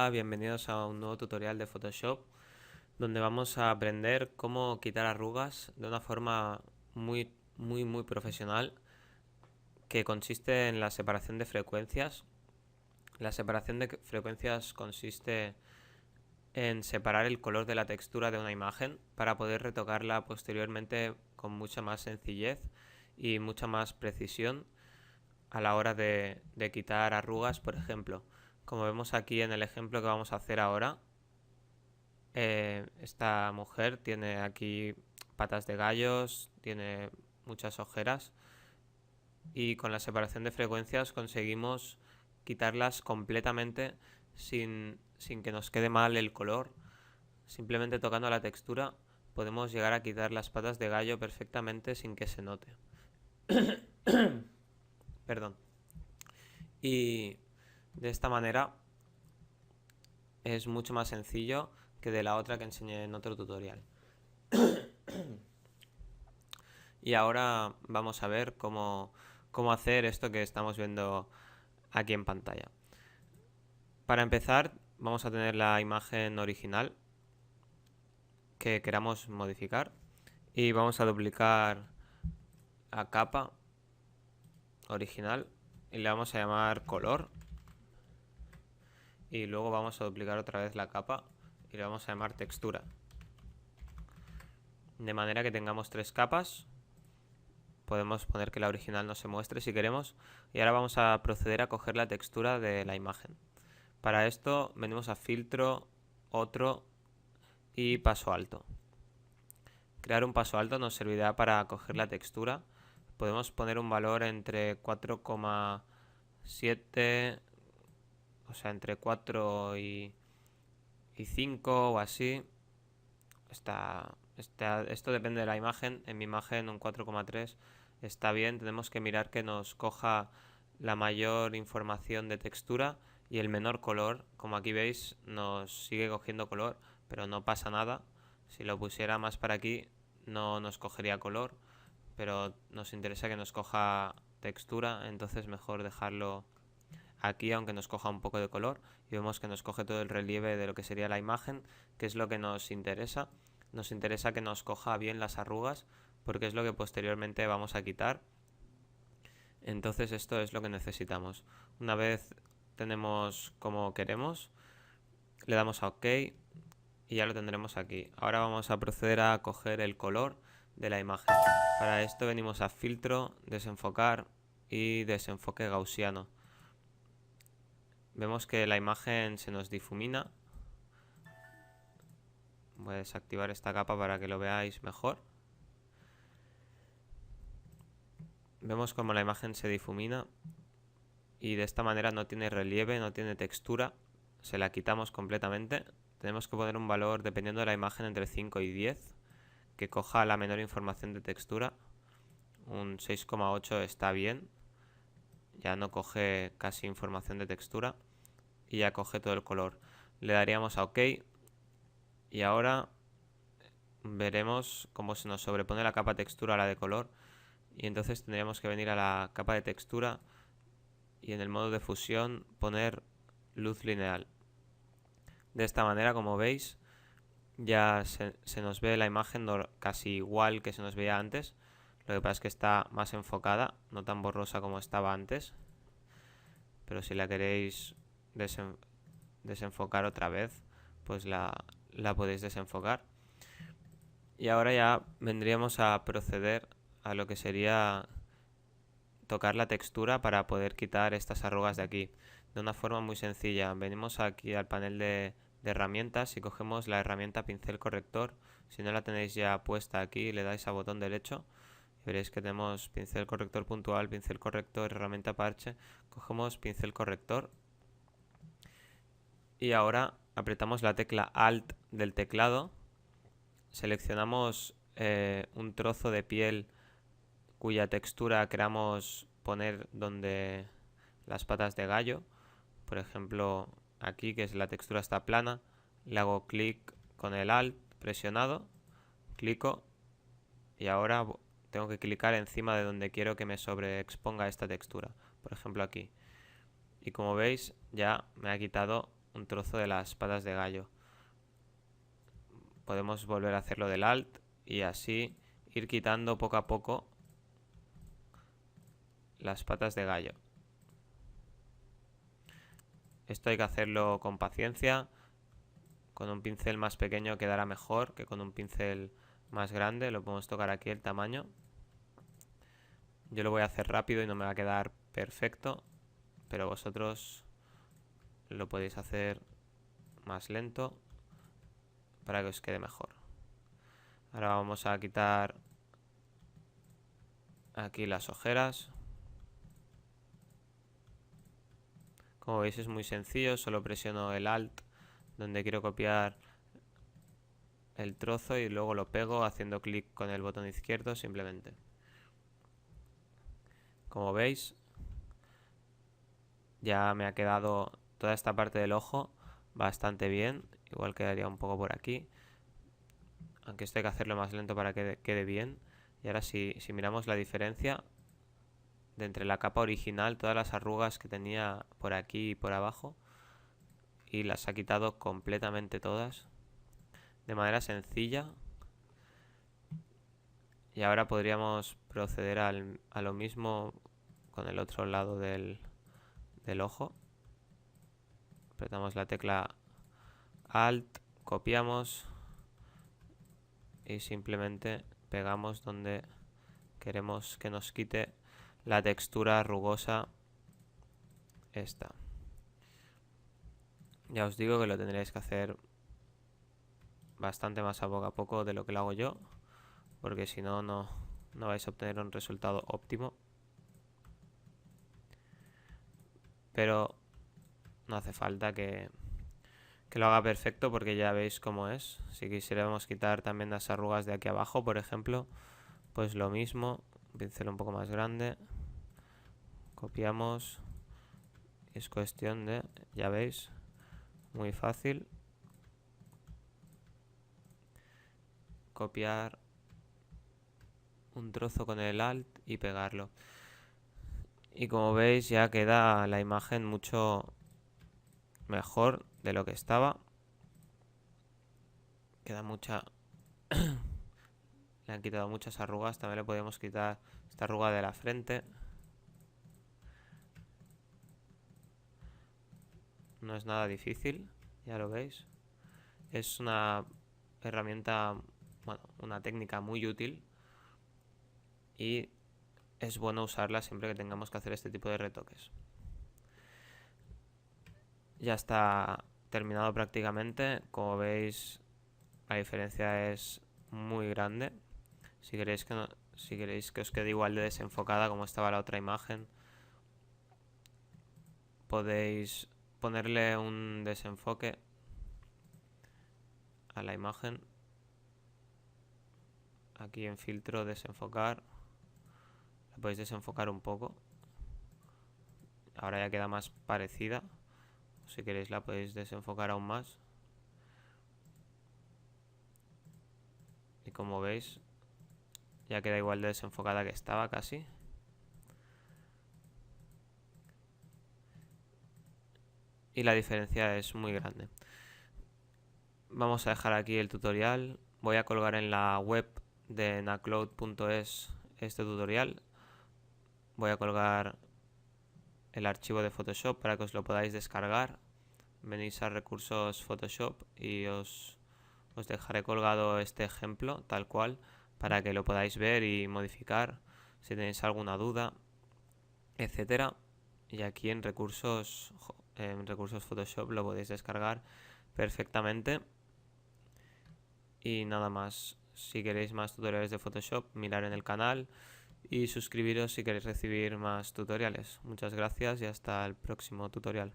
Hola, bienvenidos a un nuevo tutorial de Photoshop donde vamos a aprender cómo quitar arrugas de una forma muy profesional, que consiste en la separación de frecuencias. La separación de frecuencias consiste en separar el color de la textura de una imagen para poder retocarla posteriormente con mucha más sencillez y mucha más precisión a la hora de quitar arrugas, por ejemplo. Como vemos aquí en el ejemplo que vamos a hacer ahora, esta mujer tiene aquí patas de gallos, tiene muchas ojeras, y con la separación de frecuencias conseguimos quitarlas completamente sin que nos quede mal el color. Simplemente tocando la textura podemos llegar a quitar las patas de gallo perfectamente sin que se note. Perdón. Y de esta manera es mucho más sencillo que de la otra que enseñé en otro tutorial. Y ahora vamos a ver cómo hacer esto que estamos viendo aquí en pantalla. Para empezar, vamos a tener la imagen original que queramos modificar y vamos a duplicar la capa original y le vamos a llamar color, y luego vamos a duplicar otra vez la capa y le vamos a llamar textura, de manera que tengamos tres capas. Podemos poner que la original no se muestre si queremos, y ahora vamos a proceder a coger la textura de la imagen. Para esto venimos a filtro, otro y paso alto. Crear un paso alto nos servirá para coger la textura. Podemos poner un valor entre 4,7, o sea, entre 4 y 5 o así. Esto depende de la imagen. En mi imagen un 4,3 está bien. Tenemos que mirar que nos coja la mayor información de textura y el menor color. Como aquí veis, nos sigue cogiendo color, pero no pasa nada. Si lo pusiera más para aquí no nos cogería color, pero nos interesa que nos coja textura, entonces mejor dejarlo aquí aunque nos coja un poco de color, y vemos que nos coge todo el relieve de lo que sería la imagen, que es lo que nos interesa. Nos interesa que nos coja bien las arrugas porque es lo que posteriormente vamos a quitar. Entonces esto es lo que necesitamos. Una vez tenemos como queremos, le damos a OK y ya lo tendremos aquí. Ahora vamos a proceder a coger el color de la imagen. Para esto venimos a filtro, desenfocar y desenfoque gaussiano. Vemos que la imagen se nos difumina. Voy a desactivar esta capa para que lo veáis mejor. Vemos como la imagen se difumina y de esta manera no tiene relieve, no tiene textura. Se la quitamos completamente. Tenemos que poner un valor dependiendo de la imagen entre 5 y 10, que coja la menor información de textura. Un 6,8 está bien. Ya no coge casi información de textura y ya coge todo el color. Le daríamos a OK y ahora veremos cómo se nos sobrepone la capa textura a la de color, y entonces tendríamos que venir a la capa de textura y en el modo de fusión poner luz lineal. De esta manera, como veis, ya se nos ve la imagen casi igual que se nos veía antes. Lo que pasa es que está más enfocada, no tan borrosa como estaba antes, pero si la queréis desenfocar otra vez, pues la podéis desenfocar. Y ahora ya vendríamos a proceder a lo que sería tocar la textura para poder quitar estas arrugas de aquí de una forma muy sencilla. Venimos aquí al panel de herramientas y cogemos la herramienta pincel corrector. Si no la tenéis ya puesta aquí, le dais a botón derecho y veréis que tenemos pincel corrector puntual, pincel corrector, herramienta parche. Cogemos pincel corrector y ahora apretamos la tecla Alt del teclado. Seleccionamos un trozo de piel cuya textura queramos poner donde las patas de gallo. Por ejemplo, aquí, que es la textura está plana, le hago clic con el Alt presionado, clico y ahora tengo que clicar encima de donde quiero que me sobreexponga esta textura, por ejemplo aquí. Y como veis, ya me ha quitado un trozo de las patas de gallo. Podemos volver a hacerlo del Alt y así ir quitando poco a poco las patas de gallo. Esto hay que hacerlo con paciencia. Con un pincel más pequeño quedará mejor que con un pincel más grande. Lo podemos tocar aquí el tamaño. Yo lo voy a hacer rápido y no me va a quedar perfecto, pero vosotros lo podéis hacer más lento para que os quede mejor. Ahora vamos a quitar aquí las ojeras. Como veis es muy sencillo, solo presiono el Alt donde quiero copiar el trozo y luego lo pego haciendo clic con el botón izquierdo simplemente. Como veis, ya me ha quedado toda esta parte del ojo bastante bien. Igual quedaría un poco por aquí, aunque esto hay que hacerlo más lento para que quede bien. Y ahora si miramos la diferencia de entre la capa original, todas las arrugas que tenía por aquí y por abajo, y las ha quitado completamente todas de manera sencilla. Y ahora podríamos proceder a lo mismo con el otro lado del ojo. Apretamos la tecla Alt, copiamos y simplemente pegamos donde queremos que nos quite la textura rugosa esta. Ya os digo que lo tendréis que hacer bastante más a poco de lo que lo hago yo, porque si no, no vais a obtener un resultado óptimo. Pero no hace falta que lo haga perfecto, porque ya veis cómo es. Si quisiéramos quitar también las arrugas de aquí abajo, por ejemplo, pues lo mismo, un pincel un poco más grande, copiamos, es cuestión de, ya veis, muy fácil, copiar un trozo con el Alt y pegarlo. Y como veis ya queda la imagen mucho mejor de lo que estaba. Queda mucha... Le han quitado muchas arrugas. También le podemos quitar esta arruga de la frente. No es nada difícil, ya lo veis. Es una herramienta, bueno, una técnica muy útil. Y es bueno usarla siempre que tengamos que hacer este tipo de retoques. Ya está terminado prácticamente. Como veis, la diferencia es muy grande. Si queréis que os quede igual de desenfocada como estaba la otra imagen, podéis ponerle un desenfoque a la imagen. Aquí en filtro, desenfocar. La podéis desenfocar un poco. Ahora ya queda más parecida. Si queréis la podéis desenfocar aún más. Y como veis, ya queda igual de desenfocada que estaba casi. Y la diferencia es muy grande. Vamos a dejar aquí el tutorial. Voy a colgar en la web de nacloud.es este tutorial. Voy a colgar el archivo de Photoshop para que os lo podáis descargar. Venís a recursos Photoshop y os dejaré colgado este ejemplo tal cual para que lo podáis ver y modificar si tenéis alguna duda, etcétera. Y aquí en recursos Photoshop lo podéis descargar perfectamente. Y nada más. Si queréis más tutoriales de Photoshop, mirar en el canal y suscribiros si queréis recibir más tutoriales. Muchas gracias y hasta el próximo tutorial.